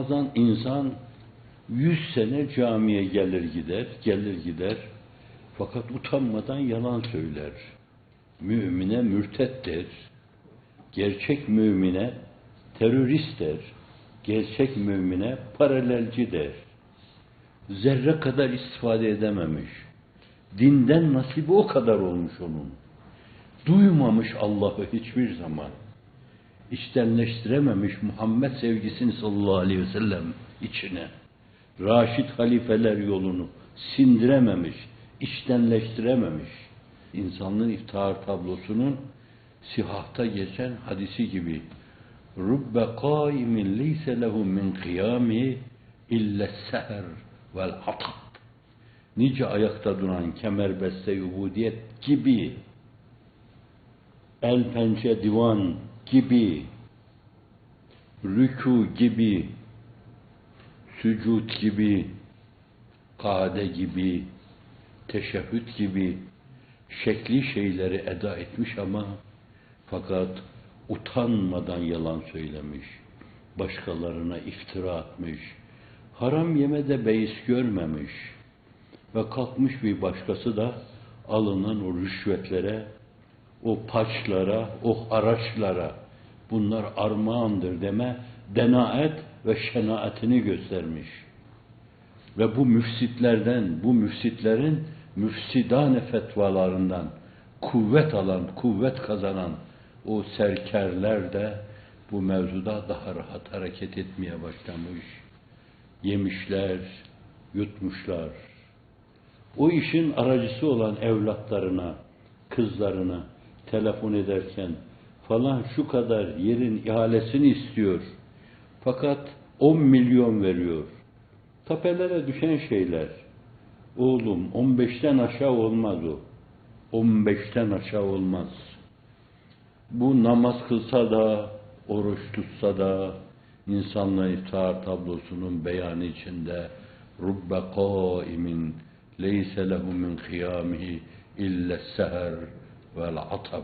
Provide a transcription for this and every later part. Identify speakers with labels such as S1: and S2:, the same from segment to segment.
S1: Bazen insan 100 sene camiye gelir gider. Fakat utanmadan yalan söyler. Mümine mürtet der. Gerçek mümine terörist der. Gerçek mümine paralelci der. Zerre kadar istifade edememiş. Dinden nasibi o kadar olmuş onun. Duymamış Allah'ı hiçbir zaman. İçtenleştirememiş Muhammed sevgisini sallallahu aleyhi ve sellem içine. Raşid halifeler yolunu sindirememiş, içtenleştirememiş. İnsanlığın iftihar tablosunun sihahta geçen hadisi gibi. Rubbe kâimin leyse lehu min kıyâmi ille seher vel atab. Nice ayakta duran kemerbeste ubudiyet gibi, el pençe divan gibi, rükû gibi, sücud gibi, kade gibi, teşehhüd gibi şekli şeyleri eda etmiş ama fakat utanmadan yalan söylemiş, başkalarına iftira atmış, haram yemede beis görmemiş ve kalkmış bir başkası da alınan o rüşvetlere, o paçlara, o haraçlara bunlar armağandır deme, denaet ve şenaatini göstermiş. Ve bu müfsitlerden, bu müfsitlerin müfsidane fetvalarından kuvvet alan, kuvvet kazanan o serkerler de bu mevzuda daha rahat hareket etmeye başlamış. Yemişler, yutmuşlar. O işin aracısı olan evlatlarına, kızlarına telefon ederken falan şu kadar yerin ihalesini istiyor. Fakat 10 milyon veriyor. Tapelere düşen şeyler. Oğlum 15'ten aşağı olmaz o. 15'ten aşağı olmaz. Bu namaz kılsa da, oruç tutsa da, insanla iftihar tablosunun beyanı içinde Rubbe kâimin leyse lehu min kıyâmihi ille seher vel atab.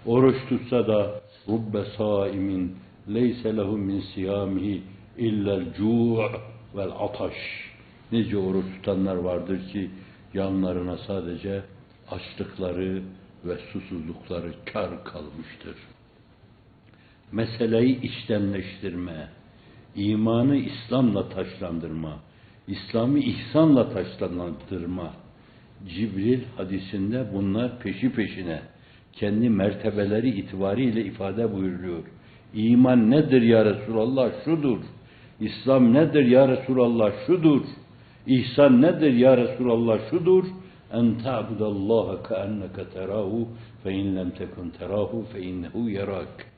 S1: Oruç tutsa da Rubbe sâimin leyse lehu min siyâmihi illel cu' vel ataş. Nice oruç tutanlar vardır ki yanlarına sadece açlıkları ve susuzlukları kar kalmıştır. Meseleyi içtenleştirme, imanı İslam'la taşlandırma, İslam'ı ihsanla taşlandırma. Cibril hadisinde bunlar peşi peşine kendi mertebeleri itibariyle ifade buyuruyor. İman nedir ya Resulallah? Şudur. İslam nedir ya Resulallah? Şudur. İhsan nedir ya Resulallah? Şudur. En ta'budallaha keenneke terahu fe in lem tekun terahu fe innehu yarak.